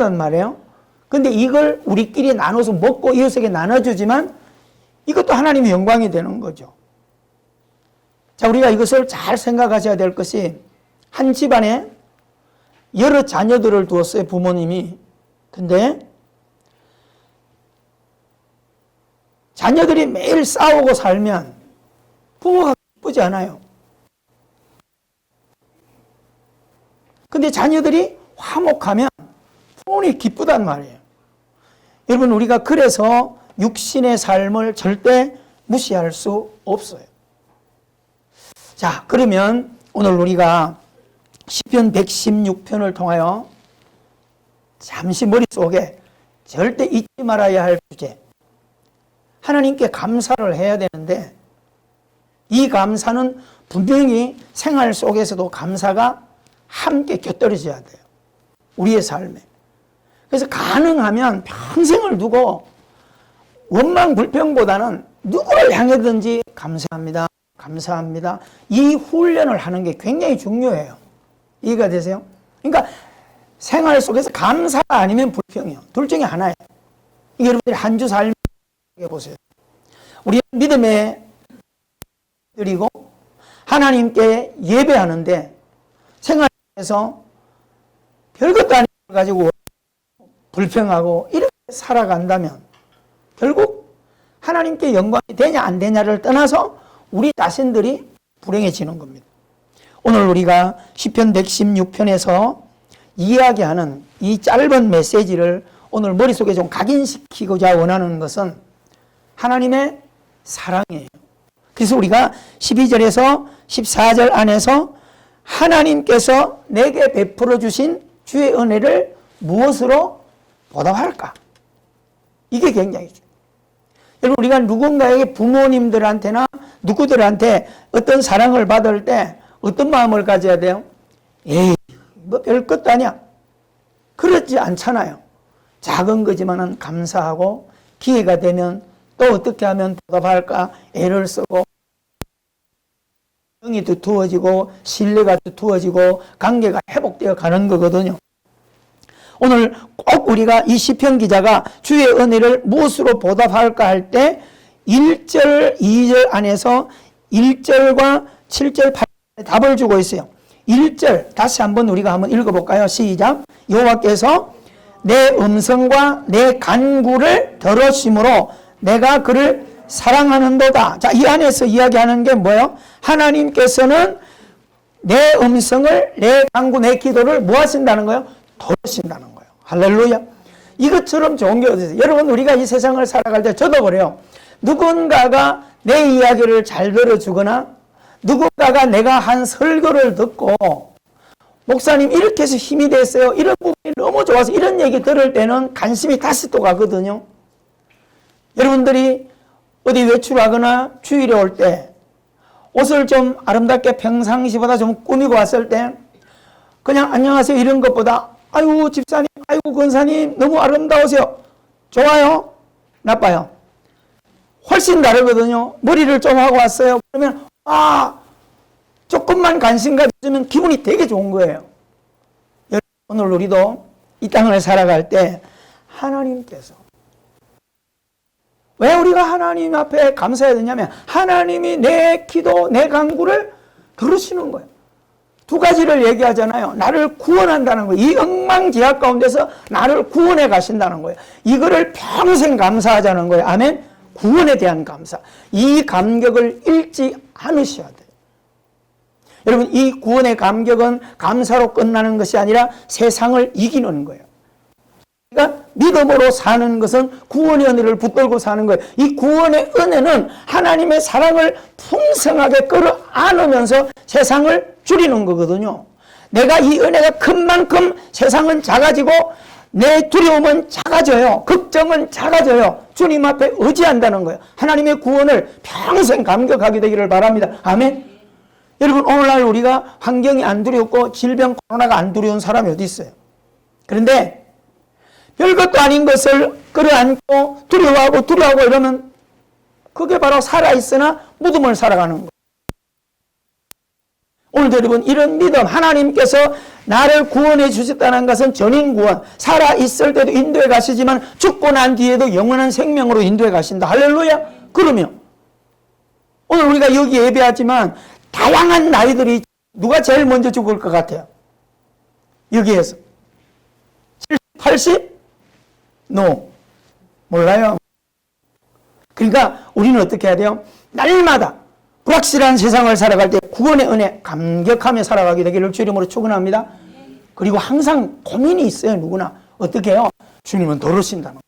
나눈단 말이에요. 근데 이걸 우리끼리 나눠서 먹고 이웃에게 나눠주지만 이것도 하나님의 영광이 되는 거죠. 자, 우리가 이것을 잘 생각하셔야 될 것이, 한 집안에 여러 자녀들을 두었어요, 부모님이. 근데 자녀들이 매일 싸우고 살면 부모가 기쁘지 않아요. 근데 자녀들이 화목하면 부모님이 기쁘단 말이에요. 여러분, 우리가 그래서 육신의 삶을 절대 무시할 수 없어요. 자, 그러면 오늘 우리가 시편 116편을 통하여 잠시 머릿속에 절대 잊지 말아야 할 주제, 하나님께 감사를 해야 되는데, 이 감사는 분명히 생활 속에서도 감사가 함께 곁들여져야 돼요, 우리의 삶에. 그래서 가능하면 평생을 두고 원망 불평보다는 누구를 향해든지 감사합니다, 감사합니다, 이 훈련을 하는 게 굉장히 중요해요. 이해가 되세요? 그러니까 생활 속에서 감사가 아니면 불평이요, 둘 중에 하나예요. 여러분들이 한 주 삶을 보세요. 우리 믿음에 드리고 하나님께 예배하는데 생활에서 별것도 아닌 걸 가지고 불평하고 이렇게 살아간다면 결국 하나님께 영광이 되냐 안 되냐를 떠나서 우리 자신들이 불행해지는 겁니다. 오늘 우리가 시편 116편에서 이야기하는 이 짧은 메시지를 오늘 머릿속에 좀 각인시키고자 원하는 것은 하나님의 사랑이에요. 그래서 우리가 12절에서 14절 안에서 하나님께서 내게 베풀어 주신 주의 은혜를 무엇으로 보답할까? 이게 굉장히 중요해요. 여러분, 우리가 누군가에게 부모님들한테나 누구들한테 어떤 사랑을 받을 때 어떤 마음을 가져야 돼요? 에이, 뭐 별것도 아니야. 그렇지 않잖아요. 작은 거지만은 감사하고 기회가 되면 또 어떻게 하면 보답할까 애를 쓰고 정이 두터워지고 신뢰가 두터워지고 관계가 회복되어 가는 거거든요. 오늘 꼭 우리가 이 시편 기자가 주의 은혜를 무엇으로 보답할까 할 때 1절, 2절 안에서 1절과 7절, 8절에 답을 주고 있어요. 1절 다시 한번 우리가 한번 읽어볼까요? 시작. 여호와께서 내 음성과 내 간구를 들으심으로 내가 그를 사랑하는도다. 자, 이 안에서 이야기하는 게 뭐예요? 하나님께서는 내 음성을, 내 간구, 내 기도를 뭐 하신다는 거예요? 들으신다는 거예요. 할렐루야. 이것처럼 좋은 게 어디 있어요? 여러분, 우리가 이 세상을 살아갈 때 저도 그래요. 누군가가 내 이야기를 잘 들어주거나 누군가가 내가 한 설교를 듣고 목사님 이렇게 해서 힘이 됐어요. 이런 부분이 너무 좋아서 이런 얘기 들을 때는 관심이 다시 또 가거든요. 여러분들이 어디 외출하거나 주일에 올 때 옷을 좀 아름답게 평상시보다 좀 꾸미고 왔을 때 그냥 안녕하세요 이런 것보다 아이고 집사님, 아이고 권사님 너무 아름다우세요. 좋아요? 나빠요? 훨씬 다르거든요. 머리를 좀 하고 왔어요. 그러면 조금만 관심 가지면 기분이 되게 좋은 거예요. 오늘 우리도 이 땅을 살아갈 때 하나님께서 왜 우리가 하나님 앞에 감사해야 되냐면 하나님이 내 기도, 내 간구를 들으시는 거예요. 두 가지를 얘기하잖아요. 나를 구원한다는 거예요. 이 엉망지학 가운데서 나를 구원해 가신다는 거예요. 이거를 평생 감사하자는 거예요. 아멘. 구원에 대한 감사. 이 감격을 잃지 않으셔야 돼요. 여러분, 이 구원의 감격은 감사로 끝나는 것이 아니라 세상을 이기는 거예요. 그러니까 믿음으로 사는 것은 구원의 은혜를 붙들고 사는 거예요. 이 구원의 은혜는 하나님의 사랑을 풍성하게 끌어안으면서 세상을 줄이는 거거든요. 내가 이 은혜가 큰 만큼 세상은 작아지고 내 두려움은 작아져요. 걱정은 작아져요. 주님 앞에 의지한다는 거예요. 하나님의 구원을 평생 감격하게 되기를 바랍니다. 아멘. 여러분, 오늘날 우리가 환경이 안 두렵고 질병 코로나가 안 두려운 사람이 어디 있어요? 그런데 별것도 아닌 것을 끌어안고 두려워하고 이러면 그게 바로 살아있으나 무덤을 살아가는 거예요. 오늘도 여러분 이런 믿음, 하나님께서 나를 구원해 주셨다는 것은 전인구원, 살아있을 때도 인도해 가시지만 죽고 난 뒤에도 영원한 생명으로 인도해 가신다. 할렐루야. 그러면 오늘 우리가 여기 예배하지만 다양한 나이들이 누가 제일 먼저 죽을 것 같아요? 여기에서 70, 80? No. 몰라요. 그러니까 우리는 어떻게 해야 돼요? 날마다 불확실한 세상을 살아갈 때 구원의 은혜 감격하며 살아가게 되기를 주 이름으로 축원합니다. 그리고 항상 고민이 있어요. 누구나. 어떻게 해요? 주님은 들으신다는 거예요.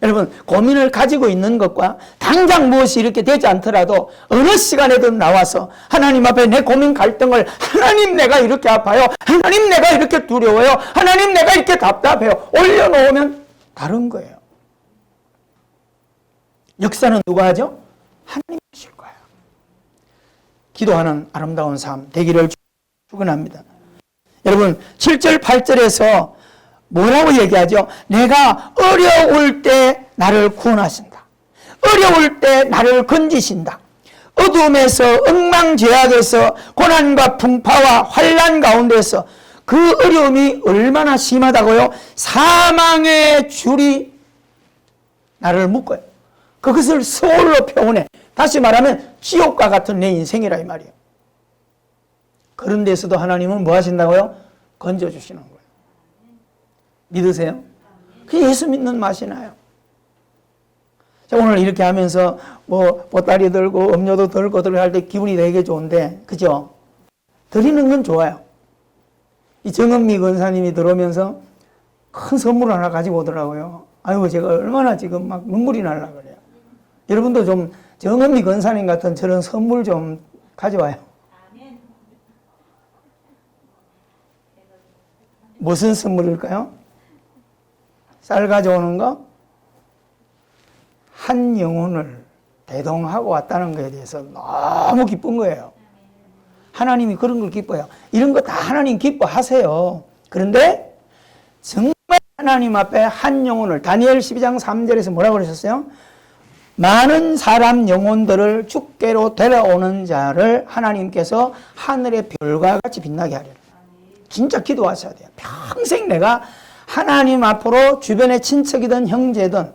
여러분, 고민을 가지고 있는 것과 당장 무엇이 이렇게 되지 않더라도 어느 시간에든 나와서 하나님 앞에 내 고민 갈등을 하나님 내가 이렇게 아파요. 하나님 내가 이렇게 두려워요. 하나님 내가 이렇게 답답해요. 올려놓으면 다른 거예요. 역사는 누가 하죠? 하나님이 하실 거예요. 기도하는 아름다운 삶 되기를 축원합니다. 여러분 7절 8절에서 뭐라고 얘기하죠? 내가 어려울 때 나를 구원하신다. 어려울 때 나를 건지신다. 어둠에서 엉망죄악에서 고난과 풍파와 환난 가운데서 그 어려움이 얼마나 심하다고요? 사망의 줄이 나를 묶어요. 그것을 서울로 표현해. 다시 말하면 지옥과 같은 내 인생이라 이 말이에요. 그런 데서도 하나님은 뭐 하신다고요? 건져주시는 거예요. 믿으세요? 그 예수 믿는 맛이 나요. 오늘 이렇게 하면서 뭐 보따리 들고 음료도 들고 할 때 기분이 되게 좋은데, 그죠? 드리는 건 좋아요. 이 정은미 권사님이 들어오면서 큰 선물 하나 가지고 오더라고요. 아이고, 제가 얼마나 지금 막 눈물이 날라 그래요. 여러분도 좀 정은미 권사님 같은 저런 선물 좀 가져와요. 무슨 선물일까요? 쌀 가져오는 거? 한 영혼을 대동하고 왔다는 것에 대해서 너무 기쁜 거예요. 하나님이 그런 걸 기뻐요. 이런 거 다 하나님 기뻐하세요. 그런데 정말 하나님 앞에 한 영혼을, 다니엘 12장 3절에서 뭐라고 그러셨어요? 많은 사람 영혼들을 주께로 데려오는 자를 하나님께서 하늘의 별과 같이 빛나게 하리라. 진짜 기도하셔야 돼요. 평생 내가 하나님 앞으로 주변의 친척이든 형제든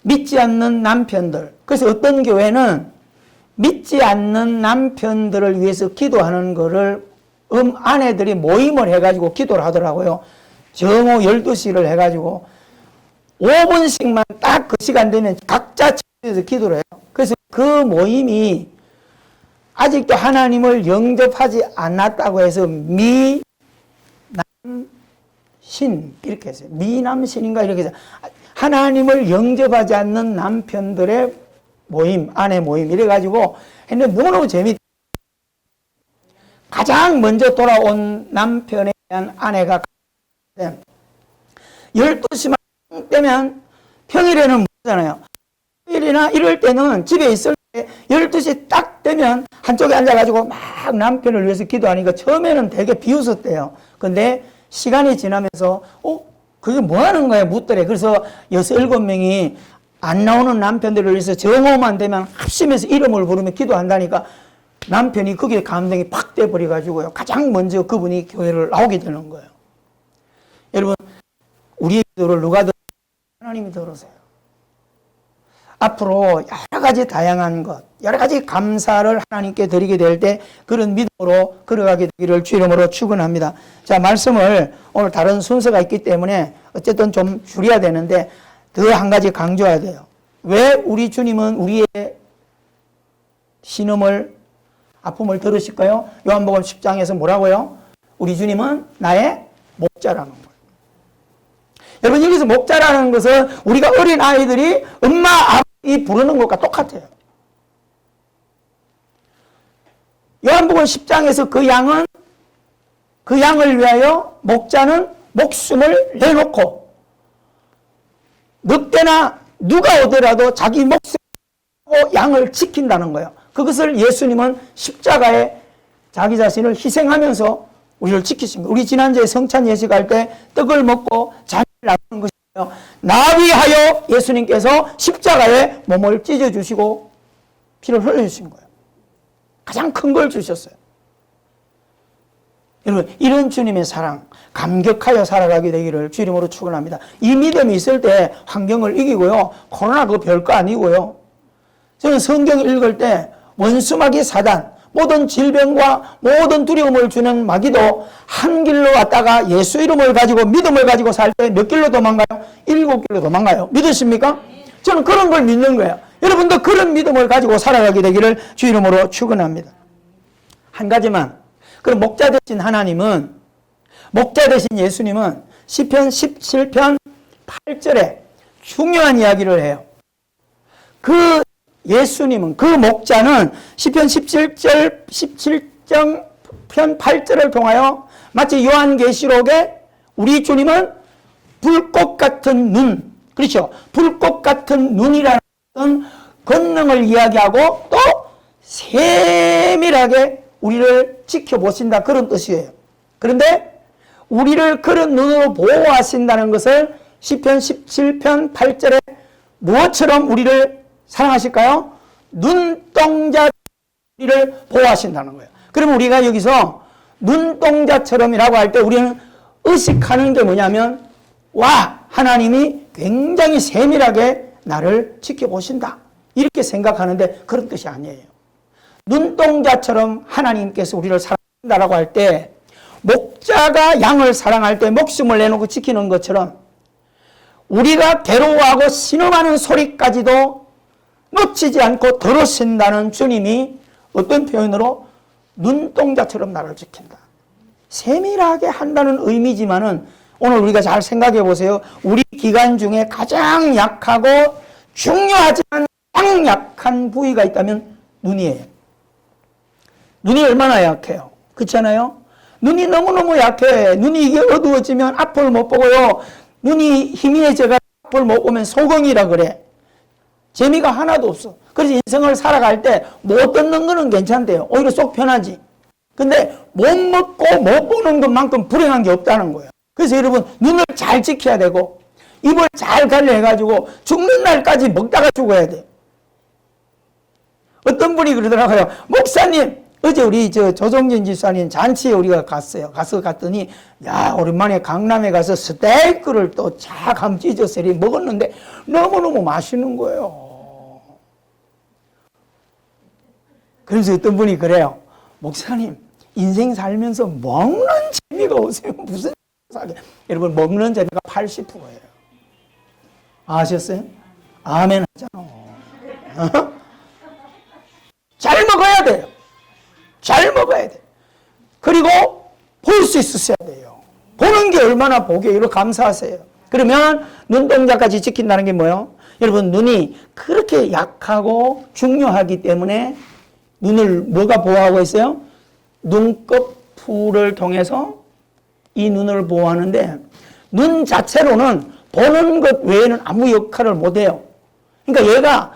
믿지 않는 남편들, 그래서 어떤 교회는 믿지 않는 남편들을 위해서 기도하는 거를 아내들이 모임을 해가지고 기도를 하더라고요. 정오 12시를 해가지고 5분씩만 딱 그 시간 되면 각자 집에서 기도를 해요. 그래서 그 모임이 아직도 하나님을 영접하지 않았다고 해서 미남신 이렇게 했어요. 미남신인가 이렇게 해서 하나님을 영접하지 않는 남편들의 모임, 아내 모임 이래가지고 했는데 너무너무 재밌다. 가장 먼저 돌아온 남편에 대한 아내가 12시만 되면 평일에는 못하잖아요. 평일이나 이럴 때는 집에 있을 때 12시 딱 되면 한쪽에 앉아가지고 막 남편을 위해서 기도하니까 처음에는 되게 비웃었대요. 근데 시간이 지나면서 그게 뭐 하는 거야 묻더래. 그래서 6, 7명이 안 나오는 남편들을 위해서 정오만 되면 합심해서 이름을 부르며 기도한다니까 남편이 거기에 감동이 팍 돼버려가지고요. 가장 먼저 그분이 교회를 나오게 되는 거예요. 여러분, 우리의 기도를 누가 들어요? 하나님이 들으세요. 앞으로 여러 가지 다양한 것, 여러 가지 감사를 하나님께 드리게 될 때 그런 믿음으로 걸어가게 되기를 주 이름으로 축원합니다. 자, 말씀을 오늘 다른 순서가 있기 때문에 어쨌든 좀 줄여야 되는데 더 한 가지 강조해야 돼요. 왜 우리 주님은 우리의 신음을, 아픔을 들으실까요? 요한복음 10장에서 뭐라고요? 우리 주님은 나의 목자라는 거예요. 여러분, 여기서 목자라는 것은 우리가 어린 아이들이 엄마, 아버지 부르는 것과 똑같아요. 요한복음 10장에서 그 양을 위하여 목자는 목숨을 내놓고 늑대나 누가 오더라도 자기 목숨으로 양을 지킨다는 거예요. 그것을 예수님은 십자가에 자기 자신을 희생하면서 우리를 지키신 거예요. 우리 지난주에 성찬 예식할 때 떡을 먹고 잔을 나누는 것이에요. 나 위하여 예수님께서 십자가에 몸을 찢어주시고 피를 흘려주신 거예요. 가장 큰 걸 주셨어요. 여러분, 이런 주님의 사랑, 감격하여 살아가게 되기를 주 이름으로 축원합니다. 이 믿음이 있을 때 환경을 이기고요. 코로나 그거 별거 아니고요. 저는 성경 읽을 때 원수마귀 사단, 모든 질병과 모든 두려움을 주는 마귀도 한 길로 왔다가 예수 이름을 가지고 믿음을 가지고 살 때 몇 길로 도망가요? 7길로 도망가요. 믿으십니까? 저는 그런 걸 믿는 거예요. 여러분도 그런 믿음을 가지고 살아가게 되기를 주 이름으로 축원합니다. 한 가지만, 그럼 목자 되신 하나님은, 목자 되신 예수님은 시편 17편 8절에 중요한 이야기를 해요. 그 예수님은, 그 목자는 시편 17편 8절을 통하여 마치 요한계시록에 우리 주님은 불꽃 같은 눈, 그렇죠? 불꽃 같은 눈이라는 권능을 이야기하고 또 세밀하게 우리를 지켜보신다, 그런 뜻이에요. 그런데 우리를 그런 눈으로 보호하신다는 것을 시편 17편 8절에 무엇처럼 우리를 사랑하실까요? 눈동자 우리를 보호하신다는 거예요. 그럼 우리가 여기서 눈동자처럼이라고 할 때 우리는 의식하는 게 뭐냐면, 와, 하나님이 굉장히 세밀하게 나를 지켜보신다, 이렇게 생각하는데 그런 뜻이 아니에요. 눈동자처럼 하나님께서 우리를 사랑한다라고 할 때, 목자가 양을 사랑할 때 목숨을 내놓고 지키는 것처럼 우리가 괴로워하고 신음하는 소리까지도 놓치지 않고 들으신다는 주님이 어떤 표현으로 눈동자처럼 나를 지킨다. 세밀하게 한다는 의미지만은 오늘 우리가 잘 생각해 보세요. 우리 기관 중에 가장 약하고 중요하지만 가장 약한 부위가 있다면 눈이에요. 눈이 얼마나 약해요? 그렇잖아요? 눈이 너무너무 약해. 눈이 이게 어두워지면 앞을 못 보고요. 눈이 희미해져가 앞을 못 보면 소경이라 그래. 재미가 하나도 없어. 그래서 인생을 살아갈 때 못 듣는 거는 괜찮대요. 오히려 속 편하지. 근데 못 먹고 못 보는 것만큼 불행한 게 없다는 거예요. 그래서 여러분 눈을 잘 지켜야 되고 입을 잘 관리해가지고 죽는 날까지 먹다가 죽어야 돼. 어떤 분이 그러더라고요. 목사님, 어제 우리 조정진 집사님 잔치에 우리가 갔어요. 갔더니 야, 오랜만에 강남에 가서 스테이크를 또 착 찢어서 먹었는데 너무너무 맛있는 거예요. 그래서 어떤 분이 그래요. 목사님, 인생 살면서 먹는 재미가 없어요. 무슨 사게? 여러분, 먹는 재미가 80%예요. 아셨어요? 아멘 하잖아. 잘 먹어야 돼요. 잘 먹어야 돼. 그리고 볼 수 있으셔야 돼요. 보는 게 얼마나 보기에 이렇게 감사하세요. 그러면 눈동자까지 지킨다는 게 뭐예요? 여러분, 눈이 그렇게 약하고 중요하기 때문에 눈을 뭐가 보호하고 있어요? 눈꺼풀을 통해서 이 눈을 보호하는데 눈 자체로는 보는 것 외에는 아무 역할을 못해요. 그러니까 얘가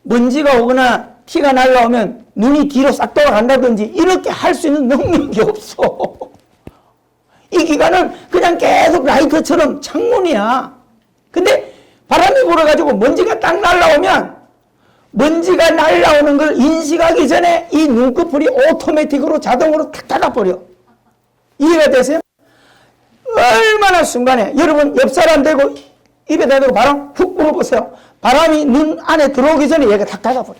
먼지가 오거나 티가 날라오면 눈이 뒤로 싹 돌아간다든지 이렇게 할 수 있는 능력이 없어. 이 기관은 그냥 계속 라이트처럼 창문이야. 근데 바람이 불어가지고 먼지가 딱 날라오면 먼지가 날라오는 걸 인식하기 전에 이 눈꺼풀이 오토매틱으로 자동으로 탁 닫아버려. 이해가 되세요? 얼마나 순간에 여러분 옆 사람 대고 입에다 대고 바람 훅 불어보세요. 바람이 눈 안에 들어오기 전에 얘가 탁 닫아버려.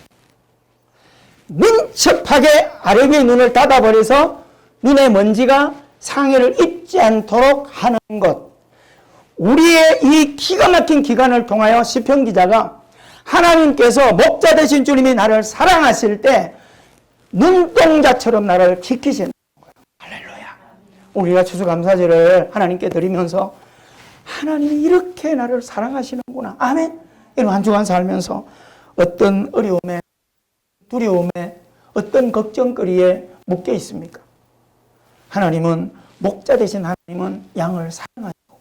민첩하게 아래 위에 눈을 닫아버려서 눈에 먼지가 상해를 입지 않도록 하는 것. 우리의 이 기가 막힌 기간을 통하여 시편 기자가 하나님께서 목자 되신 주님이 나를 사랑하실 때 눈동자처럼 나를 지키시는 거예요. 할렐루야. 우리가 추수감사제를 하나님께 드리면서 하나님이 이렇게 나를 사랑하시는구나. 아멘. 여러분 한 주간 살면서 어떤 어려움에 두려움에 어떤 걱정거리에 묶여 있습니까? 하나님은 목자 되신 하나님은 양을 사랑하시고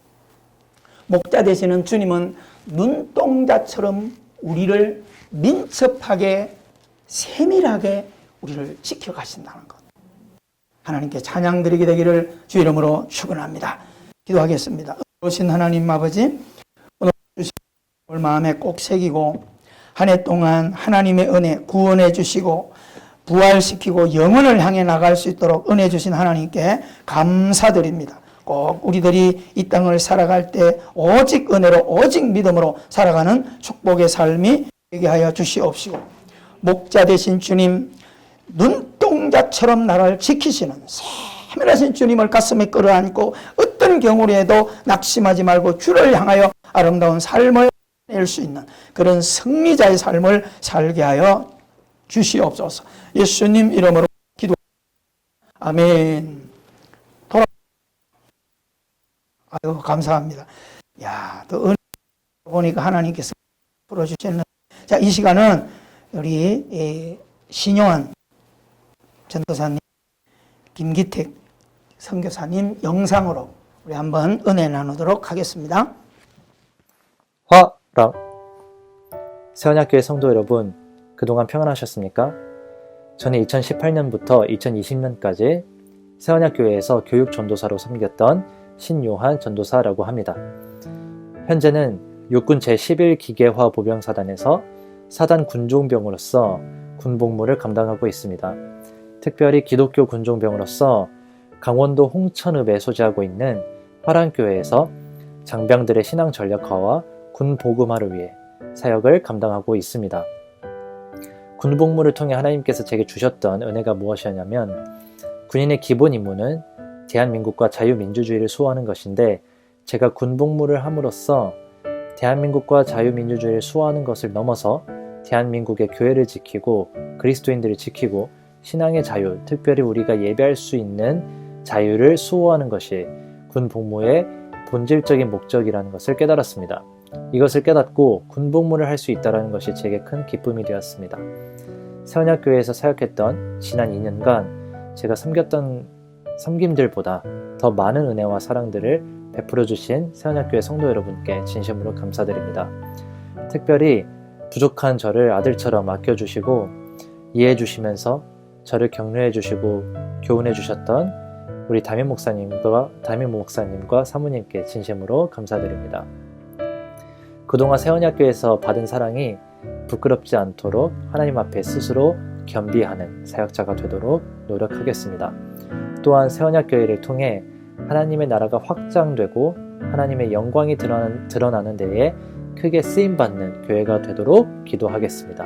목자 되시는 주님은 눈동자처럼 우리를 민첩하게 세밀하게 우리를 지켜가신다는 것. 하나님께 찬양 드리게 되기를 주 이름으로 축원합니다. 기도하겠습니다. 오신 하나님 아버지, 오늘 주신 마음에 꼭 새기고 한 해 동안 하나님의 은혜 구원해 주시고 부활시키고 영혼을 향해 나갈 수 있도록 은혜 주신 하나님께 감사드립니다. 꼭 우리들이 이 땅을 살아갈 때 오직 은혜로 오직 믿음으로 살아가는 축복의 삶이 되게 하여 주시옵시고 목자 되신 주님 눈동자처럼 나를 지키시는 세밀하신 주님을 가슴에 끌어안고 어떤 경우라도 낙심하지 말고 주를 향하여 아름다운 삶을 낼 수 있는 그런 승리자의 삶을 살게 하여 주시옵소서. 예수님 이름으로 기도합니다. 아멘. 아유 감사합니다. 야, 또 은혜 보니까 하나님께서 풀어주셨는. 자, 이 시간은 우리 신요한 전도사님, 김기택 선교사님 영상으로 우리 한번 은혜 나누도록 하겠습니다. 화랑 세원학교의 성도 여러분, 그동안 평안하셨습니까? 저는 2018년부터 2020년까지 세원학교에서 교육 전도사로 섬겼던 신요한 전도사라고 합니다. 현재는 육군 제11기계화 보병사단에서 사단 군종병으로서 군복무를 감당하고 있습니다. 특별히 기독교 군종병으로서 강원도 홍천읍에 소재하고 있는 화랑교회에서 장병들의 신앙 전략화와 군 복음화를 위해 사역을 감당하고 있습니다. 군복무를 통해 하나님께서 제게 주셨던 은혜가 무엇이었냐면 군인의 기본 임무는 대한민국과 자유민주주의를 수호하는 것인데 제가 군복무를 함으로써 대한민국과 자유민주주의를 수호하는 것을 넘어서 대한민국의 교회를 지키고 그리스도인들을 지키고 신앙의 자유, 특별히 우리가 예배할 수 있는 자유를 수호하는 것이 군 복무의 본질적인 목적이라는 것을 깨달았습니다. 이것을 깨닫고 군 복무를 할 수 있다는 것이 제게 큰 기쁨이 되었습니다. 세원학교에서 사역했던 지난 2년간 제가 섬겼던 섬김들보다 더 많은 은혜와 사랑들을 베풀어 주신 세원학교의 성도 여러분께 진심으로 감사드립니다. 특별히 부족한 저를 아들처럼 아껴주시고 이해해 주시면서 저를 격려해 주시고 교훈해 주셨던 우리 담임 목사님과 사모님께 진심으로 감사드립니다. 그동안 세원학교에서 받은 사랑이 부끄럽지 않도록 하나님 앞에 스스로 겸비하는 사역자가 되도록 노력하겠습니다. 또한 세원학교회를 통해 하나님의 나라가 확장되고 하나님의 영광이 드러나는 데에 크게 쓰임받는 교회가 되도록 기도하겠습니다.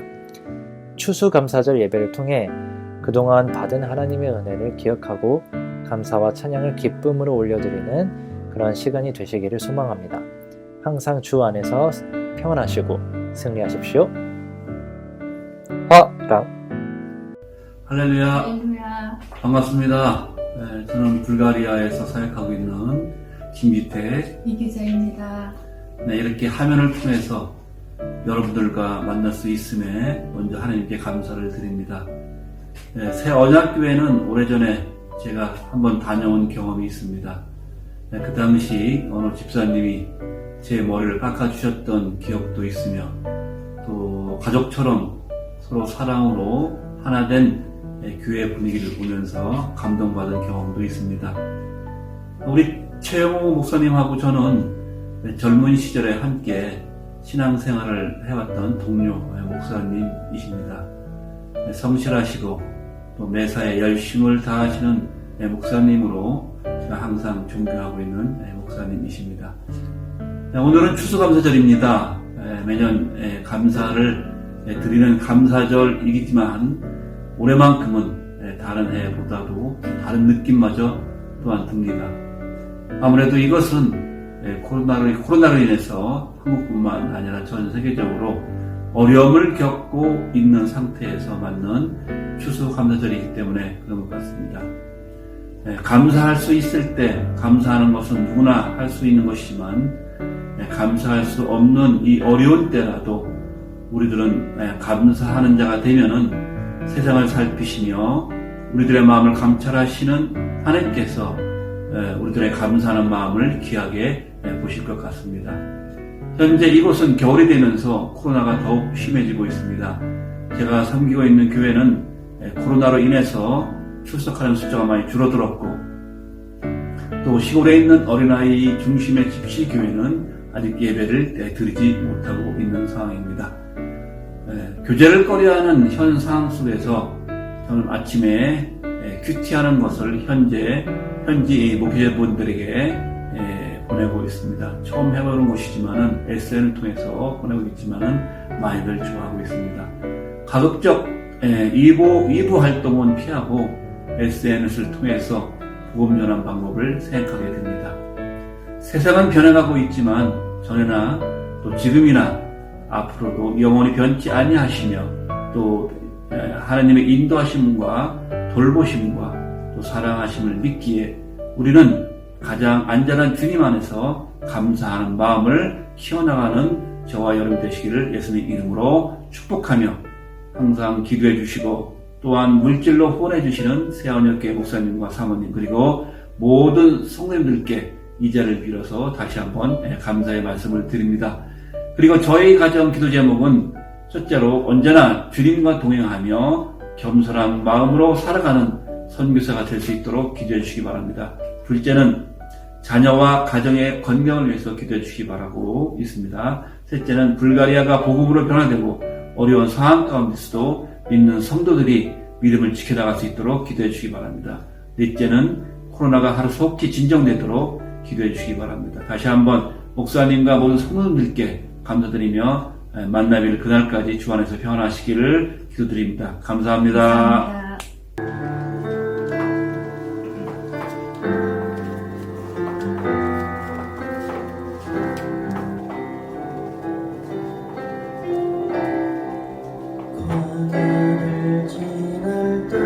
추수감사절 예배를 통해 그동안 받은 하나님의 은혜를 기억하고 감사와 찬양을 기쁨으로 올려드리는 그런 시간이 되시기를 소망합니다. 항상 주 안에서 평안하시고 승리하십시오. 화랑 할렐루야. 할렐루야. 반갑습니다. 네, 저는 불가리아에서 사역하고 있는 김기태. 이기자입니다. 네, 이렇게 화면을 통해서 여러분들과 만날 수 있음에 먼저 하나님께 감사를 드립니다. 네, 새 언약교회는 오래전에 제가 한번 다녀온 경험이 있습니다. 네, 그 당시 어느 집사님이 제 머리를 깎아주셨던 기억도 있으며 또 가족처럼 서로 사랑으로 하나된 교회 분위기를 보면서 감동받은 경험도 있습니다. 우리 최영호 목사님하고 저는 젊은 시절에 함께 신앙생활을 해왔던 동료 목사님이십니다. 성실하시고 또 매사에 열심을 다하시는 목사님으로 제가 항상 존경하고 있는 목사님이십니다. 오늘은 추수감사절입니다. 매년 감사를 드리는 감사절이기지만 올해만큼은 다른 해보다도 다른 느낌마저 또한 듭니다. 아무래도 이것은 코로나로 인해서 한국뿐만 아니라 전 세계적으로 어려움을 겪고 있는 상태에서 맞는 추수감사절이기 때문에 그런 것 같습니다. 감사할 수 있을 때 감사하는 것은 누구나 할 수 있는 것이지만 감사할 수 없는 이 어려운 때라도 우리들은 감사하는 자가 되면은 세상을 살피시며 우리들의 마음을 감찰하시는 하나님께서 우리들의 감사하는 마음을 귀하게 보실 것 같습니다. 현재 이곳은 겨울이 되면서 코로나가 더욱 심해지고 있습니다. 제가 섬기고 있는 교회는 코로나로 인해서 출석하는 숫자가 많이 줄어들었고 또 시골에 있는 어린아이 중심의 집시교회는 아직 예배를 드리지 못하고 있는 상황입니다. 교제를 꺼려하는 현 상황 속에서 저는 아침에 큐티하는 것을 현지 목회자분들에게 보내고 있습니다. 처음 해보는 곳이지만은 SN을 통해서 보내고 있지만은 많이들 좋아하고 있습니다. 가급적 이부 활동은 피하고 SNS를 통해서 복음 전환 방법을 생각하게 됩니다. 세상은 변해가고 있지만 전에나 또 지금이나 앞으로도 영원히 변치 아니하시며 또 하나님의 인도하심과 돌보심과 또 사랑하심을 믿기에 우리는 가장 안전한 주님 안에서 감사하는 마음을 키워나가는 저와 여러분 되시기를 예수님 이름으로 축복하며 항상 기도해 주시고 또한 물질로 후원해 주시는 새언약교회 목사님과 사모님 그리고 모든 성도님들께 이 자리를 빌어서 다시 한번 감사의 말씀을 드립니다. 그리고 저희 가정 기도 제목은 첫째로 언제나 주님과 동행하며 겸손한 마음으로 살아가는 선교사가 될 수 있도록 기도해 주시기 바랍니다. 둘째는 자녀와 가정의 건강을 위해서 기도해 주시기 바라고 있습니다. 셋째는 불가리아가 복음으로 변화되고 어려운 상황 가운데서도 믿는 성도들이 믿음을 지켜나갈 수 있도록 기도해 주시기 바랍니다. 넷째는 코로나가 하루속히 진정되도록 기도해 주시기 바랍니다. 다시 한번 목사님과 모든 성도님들께 감사드리며 만나뵐 그날까지 주 안에서 평안하시기를 기도드립니다. 감사합니다. 광야를 지날 때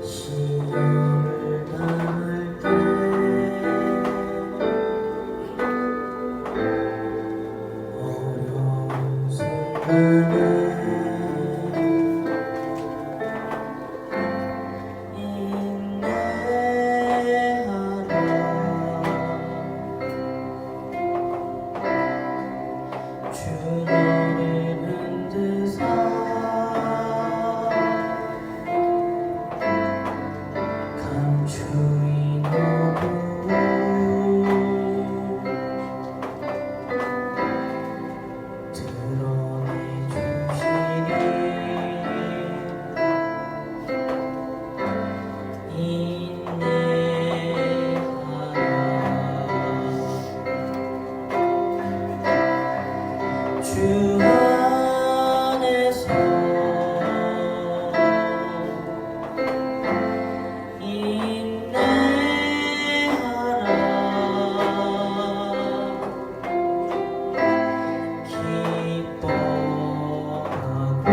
시험을 당할 때 어려운 순간에 주 너를 흔드사 감추인 어둠 드러내 주시니 주 안에서 인내하라 기뻐하고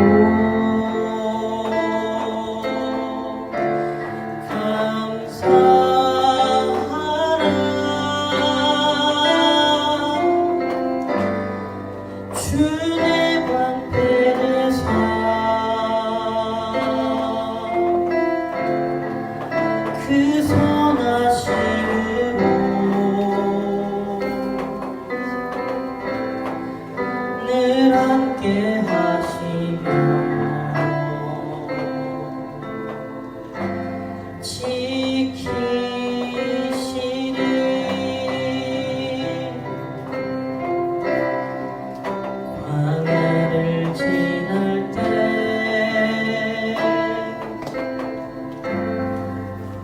감사하라 주의 방패되사 그 선하심으로 늘 함께 하시며 지키시리 광야를 지날 때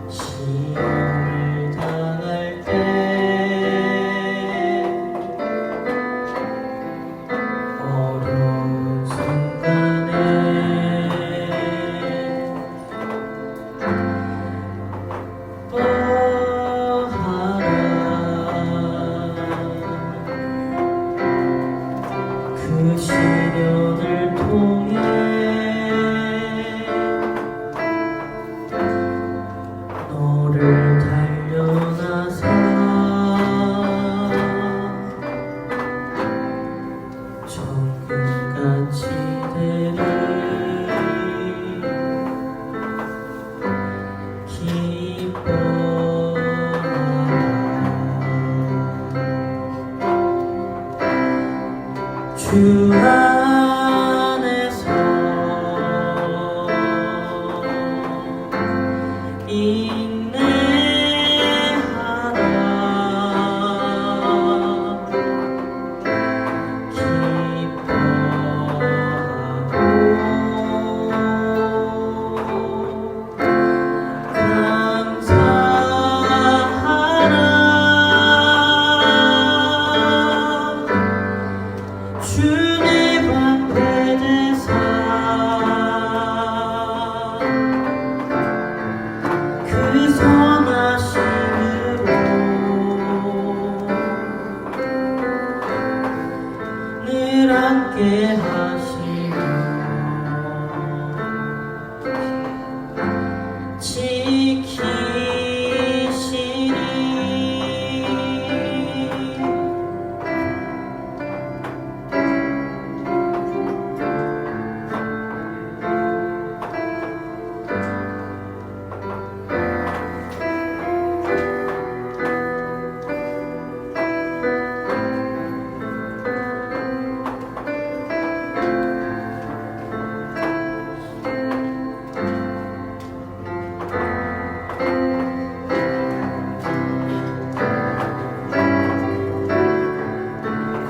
시험을 당할 때 어려운 순간에 그 시련을 통해 너를 달려나서 정금같이 되리 기뻐하라 주 안에서 인내하라 기뻐하고 감사하라 주의 방패되사 그 선하심으로 늘 함께 하시며 지키시리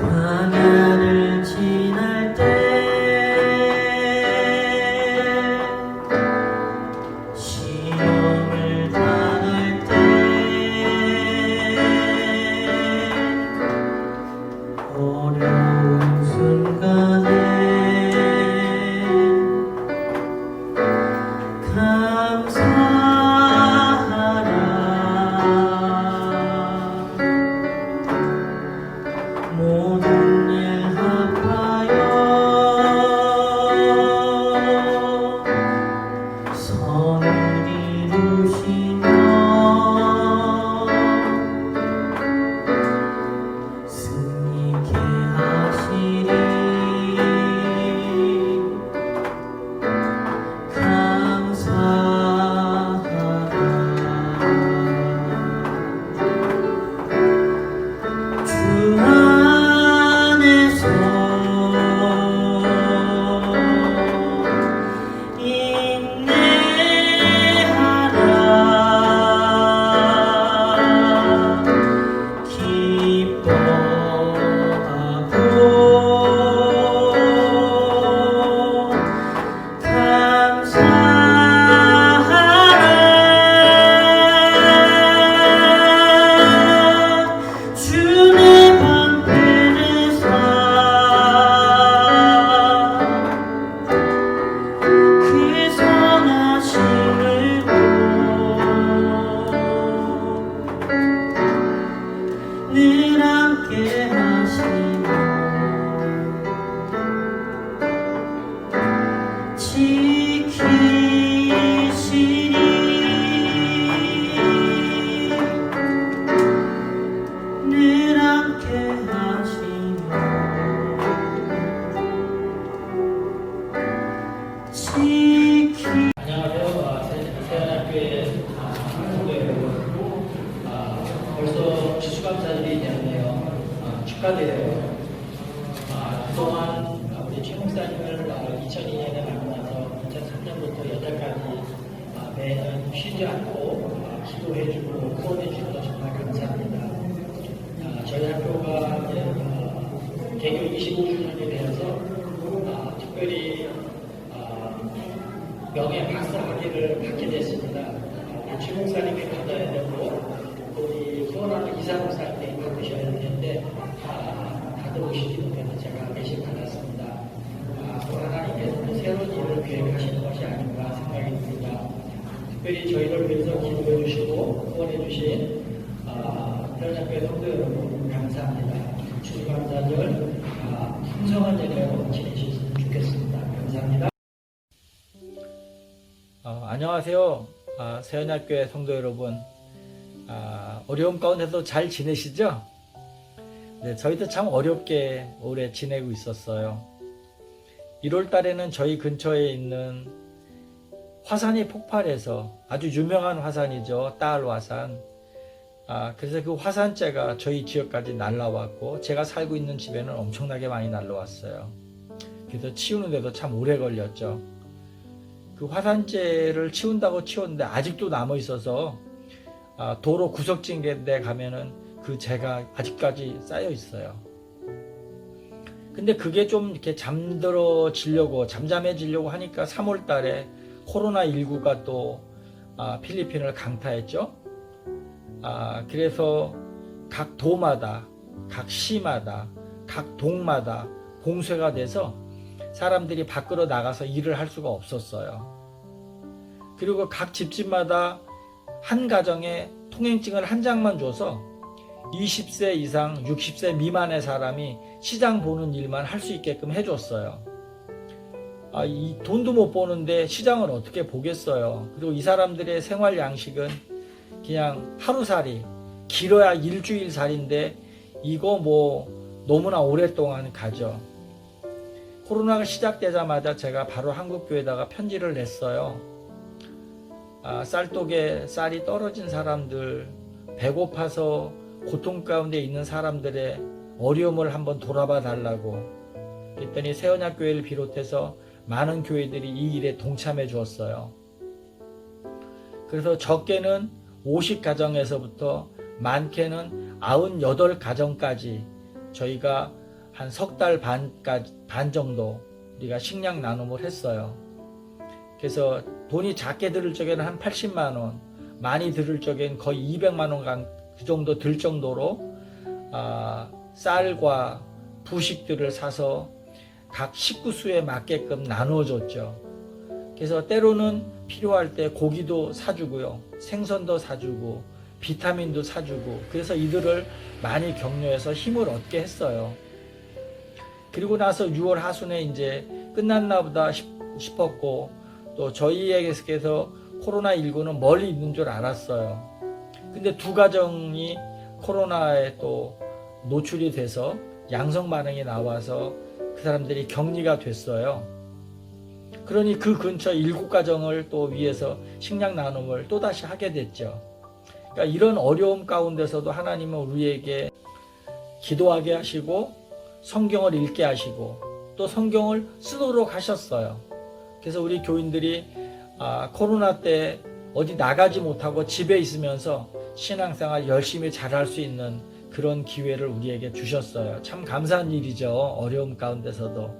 광야를 지날 때 시험을 당할 때 어려운 순간에 감사하라 모든 축하드려요. 그동안 우리 최 목사님을 2002년에 만나서 2003년부터 여태까지 매년 쉬지 않고 기도해주고 후원해주셔서 정말 감사합니다. 저희 학교가 개교 25주년이 되어서 특별히 명예 박사 학위를 받게 됐습니다. 우리 최 목사님이 받아야 되고 우리 후원하는 이사 목사님이 받으셔야 되는데 다들 오시지 못해서 제가 대신 받았습니다. 또 하나님께서는 새로운 일을 계획하시는 것이 아닌가 생각이 듭니다. 특별히 저희를 위해서 기도해 주시고 후원해 주신 태어나교회 성도 여러분 감사합니다. 주간사절 풍성한 은혜로 지내셨으면 좋겠습니다. 감사합니다. 안녕하세요. 세연학교의 성도 여러분. 어려움 가운데서 잘 지내시죠? 네, 저희도 참 어렵게 오래 지내고 있었어요. 1월 달에는 저희 근처에 있는 화산이 폭발해서 아주 유명한 화산이죠. 따알 화산. 그래서 그 화산재가 저희 지역까지 날라왔고 제가 살고 있는 집에는 엄청나게 많이 날라왔어요. 그래서 치우는데도 참 오래 걸렸죠. 그 화산재를 치운다고 치웠는데 아직도 남아 있어서 도로 구석진데 가면은 그 재가 아직까지 쌓여 있어요. 근데 그게 좀 이렇게 잠잠해지려고 하니까 3월 달에 코로나19가 또 필리핀을 강타했죠. 그래서 각 도마다, 각 시마다, 각 동마다 봉쇄가 돼서 사람들이 밖으로 나가서 일을 할 수가 없었어요. 그리고 각 집집마다 한 가정에 통행증을 한 장만 줘서 20세 이상 60세 미만의 사람이 시장 보는 일만 할 수 있게끔 해줬어요. 이 돈도 못 버는데 시장을 어떻게 보겠어요. 그리고 이 사람들의 생활 양식은 그냥 하루살이, 길어야 일주일살인데 이거 뭐 너무나 오랫동안 가죠. 코로나가 시작되자마자 제가 바로 한국교회에다가 편지를 냈어요. 쌀독에 쌀이 떨어진 사람들, 배고파서 고통 가운데 있는 사람들의 어려움을 한번 돌아봐 달라고. 그랬더니 세언약교회를 비롯해서 많은 교회들이 이 일에 동참해 주었어요. 그래서 적게는 50가정에서부터 많게는 98가정까지 저희가 한 석 달 반 정도 우리가 식량 나눔을 했어요. 그래서 돈이 작게 들을 적에는 한 80만 원, 많이 들을 적엔 거의 200만 원 그 정도 들 정도로 쌀과 부식들을 사서 각 식구 수에 맞게끔 나누어줬죠. 그래서 때로는 필요할 때 고기도 사주고요, 생선도 사주고 비타민도 사주고, 그래서 이들을 많이 격려해서 힘을 얻게 했어요. 그리고 나서 6월 하순에 이제 끝났나 보다 싶었고, 또 저희에게서 코로나19는 멀리 있는 줄 알았어요. 근데 2가정이 코로나에 또 노출이 돼서 양성 반응이 나와서 그 사람들이 격리가 됐어요. 그러니 그 근처 7가정을 또 위해서 식량 나눔을 또다시 하게 됐죠. 그러니까 이런 어려움 가운데서도 하나님은 우리에게 기도하게 하시고 성경을 읽게 하시고 또 성경을 쓰도록 하셨어요. 그래서 우리 교인들이 코로나 때 어디 나가지 못하고 집에 있으면서 신앙생활 열심히 잘할 수 있는 그런 기회를 우리에게 주셨어요. 참 감사한 일이죠. 어려움 가운데서도.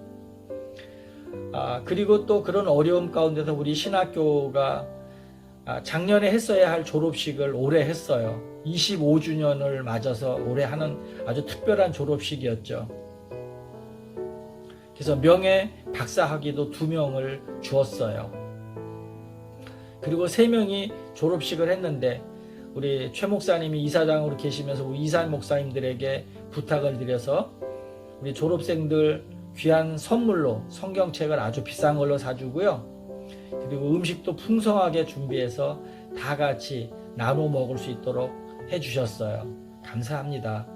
그리고 또 그런 어려움 가운데서 우리 신학교가 작년에 했어야 할 졸업식을 올해 했어요. 25주년을 맞아서 올해 하는 아주 특별한 졸업식이었죠. 그래서 명예 박사학위도 2명을 주었어요. 그리고 3명이 졸업식을 했는데 우리 최 목사님이 이사장으로 계시면서 우리 이사 목사님들에게 부탁을 드려서 우리 졸업생들 귀한 선물로 성경책을 아주 비싼 걸로 사주고요. 그리고 음식도 풍성하게 준비해서 다 같이 나눠 먹을 수 있도록 해주셨어요. 감사합니다.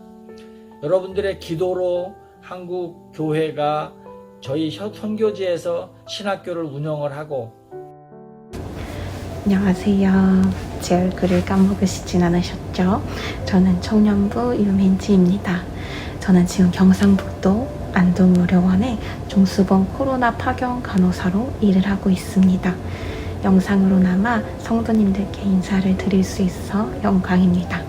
여러분들의 기도로 한국 교회가 저희 선교지에서 신학교를 운영을 하고. 안녕하세요. 제 얼굴을 까먹으시진 않으셨죠? 저는 청년부 유민지입니다. 저는 지금 경상북도 안동의료원에 중수본 코로나 파견 간호사로 일을 하고 있습니다. 영상으로나마 성도님들께 인사를 드릴 수 있어 영광입니다.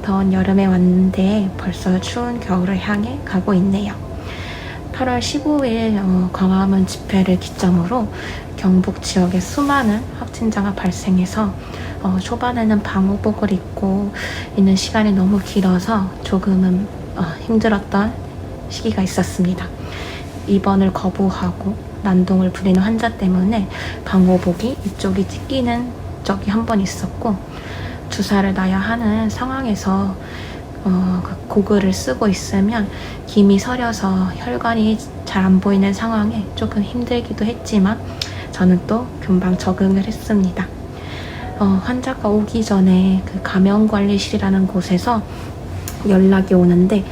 더운 여름에 왔는데 벌써 추운 겨울을 향해 가고 있네요. 8월 15일 광화문 집회를 기점으로 경북 지역에 수많은 확진자가 발생해서 초반에는 방호복을 입고 있는 시간이 너무 길어서 조금은 힘들었던 시기가 있었습니다. 입원을 거부하고 난동을 부리는 환자 때문에 방호복이 이쪽이 찢기는 적이 한 번 있었고, 주사를 놔야 하는 상황에서 그 고글을 쓰고 있으면 김이 서려서 혈관이 잘 안 보이는 상황에 조금 힘들기도 했지만 저는 또 금방 적응을 했습니다. 환자가 오기 전에 그 감염관리실이라는 곳에서 연락이 오는데,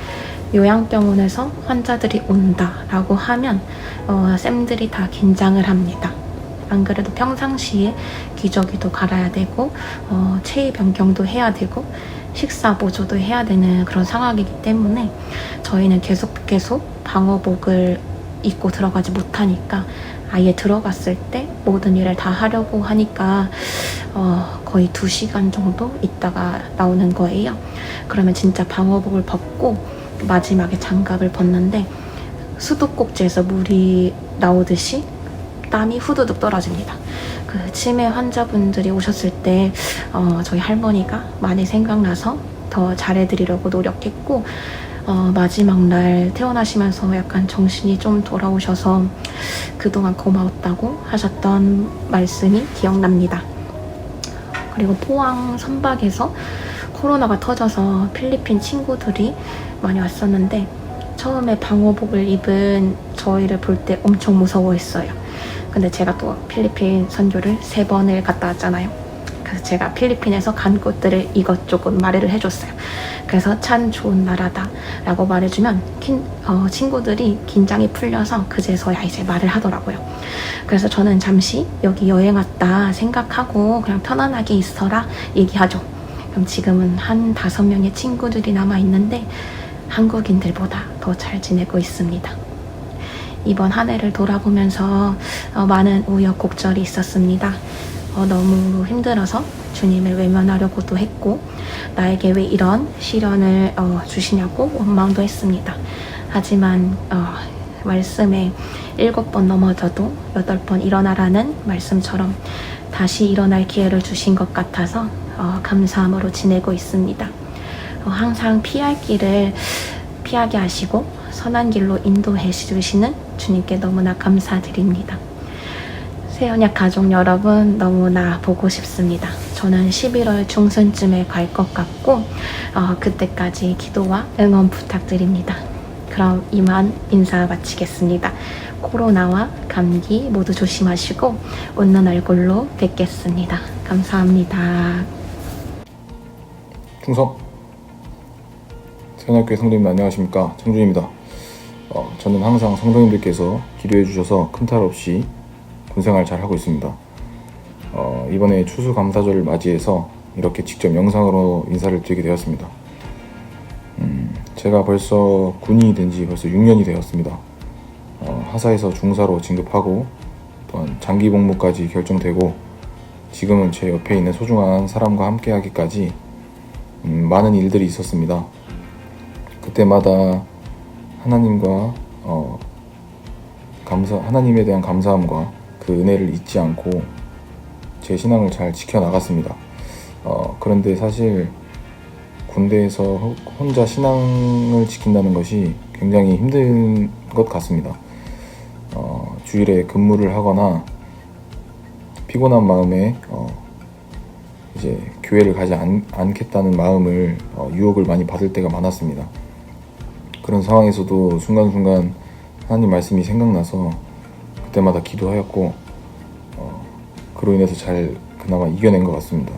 요양병원에서 환자들이 온다라고 하면 쌤들이 다 긴장을 합니다. 안 그래도 평상시에 기저귀도 갈아야 되고 체위 변경도 해야 되고 식사 보조도 해야 되는 그런 상황이기 때문에 저희는 계속 방호복을 입고 들어가지 못하니까, 아예 들어갔을 때 모든 일을 다 하려고 하니까 거의 2시간 정도 있다가 나오는 거예요. 그러면 진짜 방호복을 벗고 마지막에 장갑을 벗는데 수도꼭지에서 물이 나오듯이 땀이 후두둑 떨어집니다. 그 치매 환자분들이 오셨을 때 저희 할머니가 많이 생각나서 더 잘해드리려고 노력했고, 마지막 날 퇴원하시면서 약간 정신이 좀 돌아오셔서 그동안 고마웠다고 하셨던 말씀이 기억납니다. 그리고 포항 선박에서 코로나가 터져서 필리핀 친구들이 많이 왔었는데, 처음에 방호복을 입은 저희를 볼 때 엄청 무서워했어요. 근데 제가 또 필리핀 선교를 3번을 갔다 왔잖아요. 그래서 제가 필리핀에서 간 곳들을 이것저것 말을 해줬어요. 그래서 참 좋은 나라다 라고 말해주면 친구들이 긴장이 풀려서 그제서야 이제 말을 하더라고요. 그래서 저는 잠시 여기 여행 왔다 생각하고 그냥 편안하게 있어라 얘기하죠. 그럼 지금은 한 5명의 친구들이 남아있는데 한국인들보다 더 잘 지내고 있습니다. 이번 한 해를 돌아보면서 많은 우여곡절이 있었습니다. 너무 힘들어서 주님을 외면하려고도 했고, 나에게 왜 이런 시련을 주시냐고 원망도 했습니다. 하지만 말씀에 7번 넘어져도 8번 일어나라는 말씀처럼 다시 일어날 기회를 주신 것 같아서 감사함으로 지내고 있습니다. 항상 피할 길을 피하게 하시고 선한 길로 인도해 주시는 주님께 너무나 감사드립니다. 새언약 가족 여러분, 너무나 보고 싶습니다. 저는 11월 중순쯤에 갈 것 같고 그때까지 기도와 응원 부탁드립니다. 그럼 이만 인사 마치겠습니다. 코로나와 감기 모두 조심하시고 웃는 얼굴로 뵙겠습니다. 감사합니다. 충성! 새언약교회 성도님 안녕하십니까, 청준입니다. 저는 항상 성도님들께서 기도해 주셔서 큰 탈 없이 군생활 잘 하고 있습니다. 이번에 추수감사절을 맞이해서 이렇게 직접 영상으로 인사를 드리게 되었습니다. 제가 벌써 군인이 된 지 벌써 6년이 되었습니다. 하사에서 중사로 진급하고 또한 장기 복무까지 결정되고, 지금은 제 옆에 있는 소중한 사람과 함께 하기까지 많은 일들이 있었습니다. 그때마다 하나님과 하나님에 대한 감사함과 그 은혜를 잊지 않고 제 신앙을 잘 지켜나갔습니다. 그런데 사실 군대에서 혼자 신앙을 지킨다는 것이 굉장히 힘든 것 같습니다. 주일에 근무를 하거나 피곤한 마음에 이제 교회를 가지 않겠다는 마음을 유혹을 많이 받을 때가 많았습니다. 그런 상황에서도 순간순간 하나님 말씀이 생각나서 그때마다 기도하였고, 그로 인해서 잘 그나마 이겨낸 것 같습니다.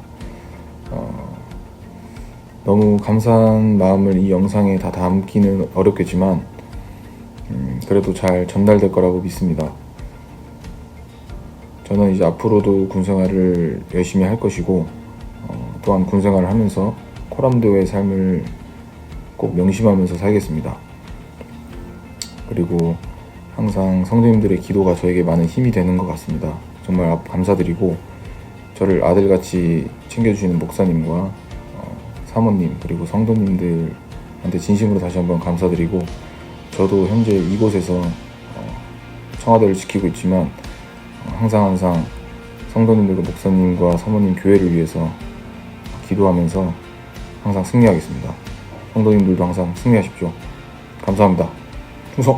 너무 감사한 마음을 이 영상에 다 담기는 어렵겠지만 그래도 잘 전달될 거라고 믿습니다. 저는 이제 앞으로도 군생활을 열심히 할 것이고, 또한 군생활을 하면서 코람드의 삶을 꼭 명심하면서 살겠습니다. 그리고 항상 성도님들의 기도가 저에게 많은 힘이 되는 것 같습니다. 정말 감사드리고 저를 아들같이 챙겨주시는 목사님과 사모님 그리고 성도님들한테 진심으로 다시 한번 감사드리고 저도 현재 이곳에서 청와대를 지키고 있지만 항상 성도님들과 목사님과 사모님 교회를 위해서 기도하면서 항상 승리하겠습니다. 성도님들도 항상 승리하십시오. 감사합니다. 충성!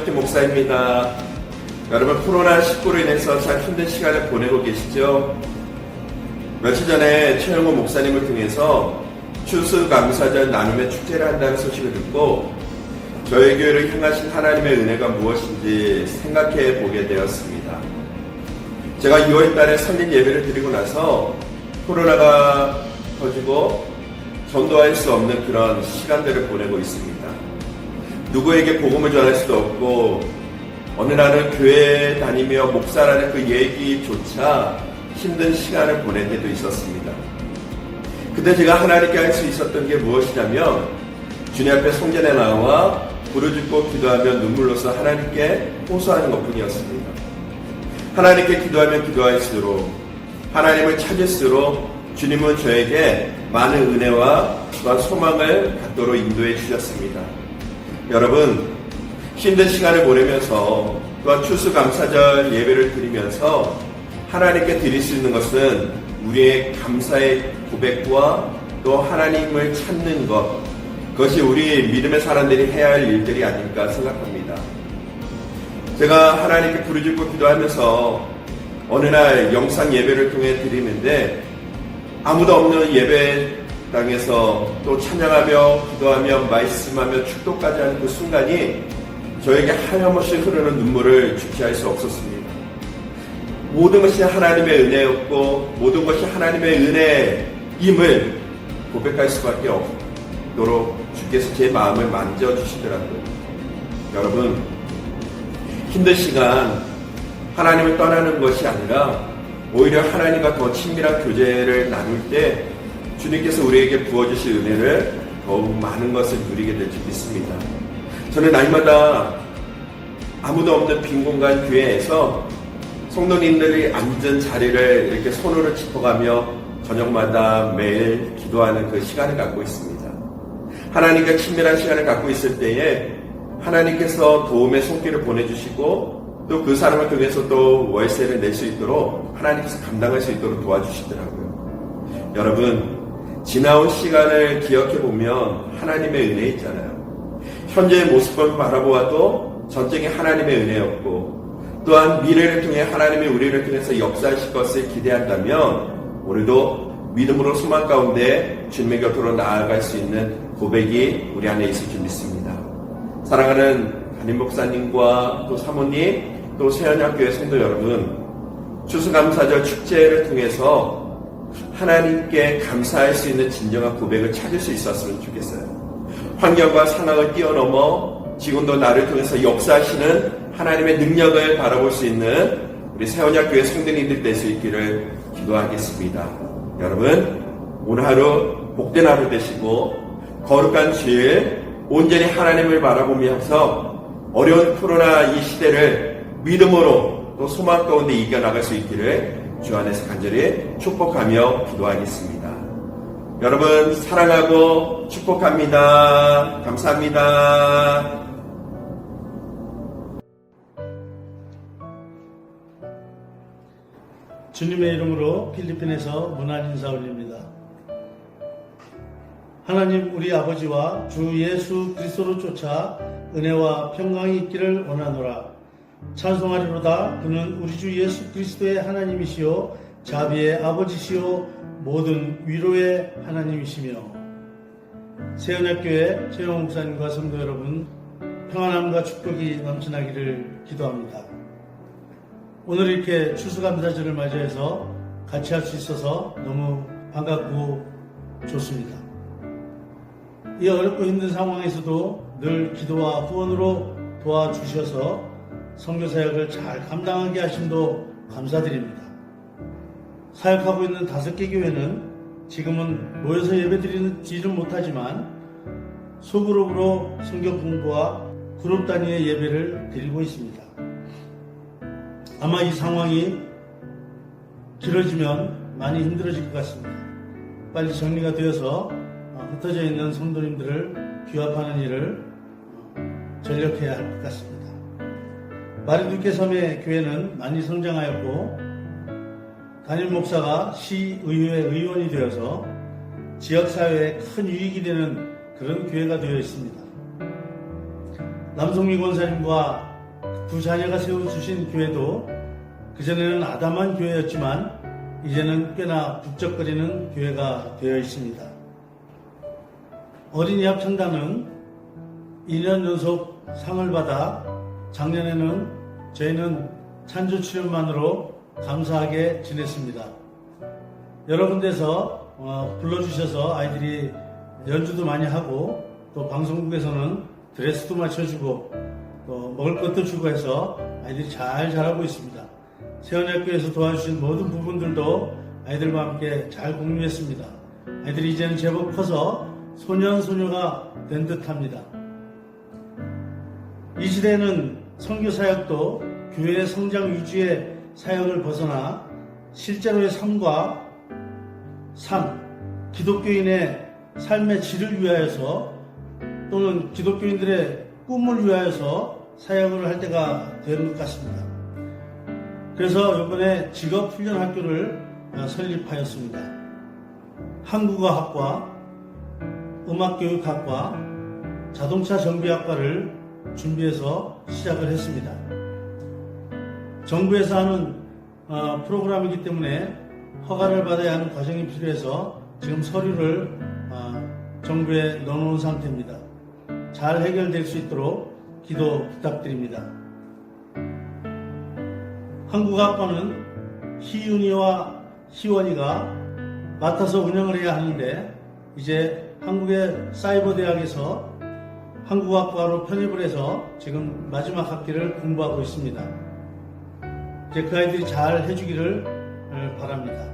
최영팀 목사입니다. 여러분, 코로나19로 인해서 참 힘든 시간을 보내고 계시죠? 며칠 전에 최영호 목사님을 통해서 추수감사절 나눔의 축제를 한다는 소식을 듣고 저희 교회를 향하신 하나님의 은혜가 무엇인지 생각해 보게 되었습니다. 제가 2월 달에 설립 예배를 드리고 나서 코로나가 터지고 전도할 수 없는 그런 시간들을 보내고 있습니다. 누구에게 복음을 전할 수도 없고 어느 날은 교회에 다니며 목사라는 그 얘기조차 힘든 시간을 보낼 때도 있었습니다. 그때 제가 하나님께 할 수 있었던 게 무엇이냐면 주님 앞에 성전에 나와 부르짖고 기도하며 눈물로써 하나님께 호소하는 것뿐이었습니다. 하나님께 기도하면 기도할수록 하나님을 찾을수록 주님은 저에게 많은 은혜와 또한 소망을 갖도록 인도해 주셨습니다. 여러분, 힘든 시간을 보내면서 또한 추수감사절 예배를 드리면서 하나님께 드릴 수 있는 것은 우리의 감사의 고백과 또 하나님을 찾는 것, 그것이 우리 믿음의 사람들이 해야 할 일들이 아닐까 생각합니다. 제가 하나님께 부르짖고 기도하면서 어느 날 영상 예배를 통해 드리는데 아무도 없는 예배당에서 또 찬양하며 기도하며 말씀하며 축도까지 하는 그 순간이 저에게 하염없이 흐르는 눈물을 주체할 수 없었습니다. 모든 것이 하나님의 은혜였고 모든 것이 하나님의 은혜임을 고백할 수밖에 없도록 주께서 제 마음을 만져주시더라고요. 여러분, 힘든 시간 하나님을 떠나는 것이 아니라 오히려 하나님과 더 친밀한 교제를 나눌 때 주님께서 우리에게 부어주실 은혜를 더욱 많은 것을 누리게 될 줄 믿습니다. 저는 날마다 아무도 없는 빈 공간 교회에서 성도님들이 앉은 자리를 이렇게 손으로 짚어가며 저녁마다 매일 기도하는 그 시간을 갖고 있습니다. 하나님과 친밀한 시간을 갖고 있을 때에 하나님께서 도움의 손길을 보내주시고 또 그 사람을 통해서 또 월세를 낼 수 있도록 하나님께서 감당할 수 있도록 도와주시더라고요. 여러분, 지나온 시간을 기억해보면 하나님의 은혜 있잖아요. 현재의 모습을 바라보아도 전적인 하나님의 은혜였고 또한 미래를 통해 하나님이 우리를 통해서 역사하실 것을 기대한다면 오늘도 믿음으로 소망 가운데 주님의 곁으로 나아갈 수 있는 고백이 우리 안에 있을 줄 믿습니다. 사랑하는 담임 목사님과 또 사모님 또 세연학교의 성도 여러분, 추수감사절 축제를 통해서 하나님께 감사할 수 있는 진정한 고백을 찾을 수 있었으면 좋겠어요. 환경과 상황을 뛰어넘어 지금도 나를 통해서 역사하시는 하나님의 능력을 바라볼 수 있는 우리 세원학교의 성도님들 될 수 있기를 기도하겠습니다. 여러분, 오늘 하루 복된 하루 되시고 거룩한 주일 온전히 하나님을 바라보면서 어려운 코로나 이 시대를 믿음으로 또 소망 가운데 이겨나갈 수 있기를 주 안에서 간절히 축복하며 기도하겠습니다. 여러분, 사랑하고 축복합니다. 감사합니다. 주님의 이름으로 필리핀에서 문안 인사 올립니다. 하나님 우리 아버지와 주 예수 그리스도로 쫓아 은혜와 평강이 있기를 원하노라. 찬송하리로다. 그는 우리 주 예수 그리스도의 하나님이시요 자비의 아버지시요 모든 위로의 하나님이시며, 세연학교의 최영호 목사님과 성도 여러분, 평안함과 축복이 넘쳐나기를 기도합니다. 오늘 이렇게 추수감사절을 맞이해서 같이 할 수 있어서 너무 반갑고 좋습니다. 이 어렵고 힘든 상황에서도 늘 기도와 후원으로 도와주셔서 선교사역을 잘 감당하게 하심도 감사드립니다. 사역하고 있는 5개 교회는 지금은 모여서 예배드리지는 못하지만 소그룹으로 성경 공부와 그룹 단위의 예배를 드리고 있습니다. 아마 이 상황이 길어지면 많이 힘들어질 것 같습니다. 빨리 정리가 되어서 흩어져 있는 성도님들을 규합하는 일을 전력해야 할 것 같습니다. 마리두케 섬의 교회는 많이 성장하였고 담임 목사가 시의회 의원이 되어서 지역사회에 큰 유익이 되는 그런 교회가 되어 있습니다. 남성미 권사님과 두 자녀가 세워주신 교회도 그전에는 아담한 교회였지만 이제는 꽤나 북적거리는 교회가 되어 있습니다. 어린이 합창단은 2년 연속 상을 받아 작년에는 저희는 찬조 출연만으로 감사하게 지냈습니다. 여러 군데서 불러주셔서 아이들이 연주도 많이 하고 또 방송국에서는 드레스도 맞춰주고 또 먹을 것도 주고 해서 아이들이 잘 자라고 있습니다. 세원학교에서 도와주신 모든 부분들도 아이들과 함께 잘 공유했습니다. 아이들이 이제는 제법 커서 소년, 소녀가 된 듯합니다. 이 시대에는 선교 사역도 교회의 성장 위주의 사역을 벗어나 실제로의 삶과 기독교인의 삶의 질을 위하여서 또는 기독교인들의 꿈을 위하여서 사역을 할 때가 되는 것 같습니다. 그래서 이번에 직업훈련학교를 설립하였습니다. 한국어학과, 음악교육학과, 자동차 정비학과를 준비해서 시작을 했습니다. 정부에서 하는 프로그램이기 때문에 허가를 받아야 하는 과정이 필요해서 지금 서류를 정부에 넣어놓은 상태입니다. 잘 해결될 수 있도록 기도 부탁드립니다. 한국학과는 희윤이와 희원이가 맡아서 운영을 해야 하는데 이제 한국의 사이버대학에서 한국학과로 편입을 해서 지금 마지막 학기를 공부하고 있습니다. 이제 그 아이들이 잘 해주기를 바랍니다.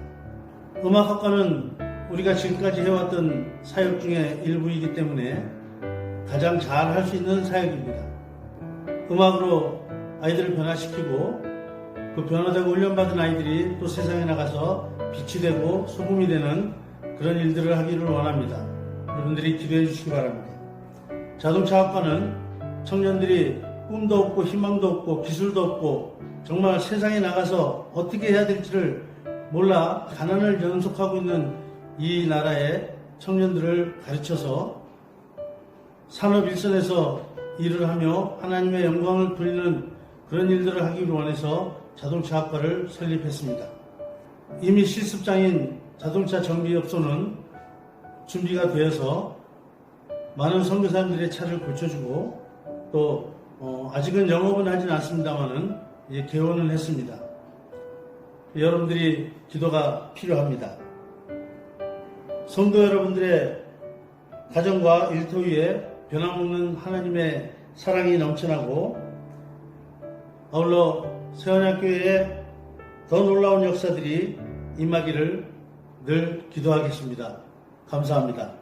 음악학과는 우리가 지금까지 해왔던 사역 중에 일부이기 때문에 가장 잘 할 수 있는 사역입니다. 음악으로 아이들을 변화시키고 그 변화되고 훈련받은 아이들이 또 세상에 나가서 빛이 되고 소금이 되는 그런 일들을 하기를 원합니다. 여러분들이 기도해 주시기 바랍니다. 자동차학과는 청년들이 꿈도 없고 희망도 없고 기술도 없고 정말 세상에 나가서 어떻게 해야 될지를 몰라 가난을 연속하고 있는 이 나라의 청년들을 가르쳐서 산업 일선에서 일을 하며 하나님의 영광을 돌리는 그런 일들을 하기를 원해서 자동차학과를 설립했습니다. 이미 실습장인 자동차 정비업소는 준비가 되어서 많은 선교사님들의 차를 고쳐주고 또 아직은 영업은 하진 않습니다만은 이제 개원을 했습니다. 여러분들이 기도가 필요합니다. 성도 여러분들의 가정과 일터 위에 변함없는 하나님의 사랑이 넘쳐나고 아울러 세원학교에 더 놀라운 역사들이 임하기를 늘 기도하겠습니다. 감사합니다.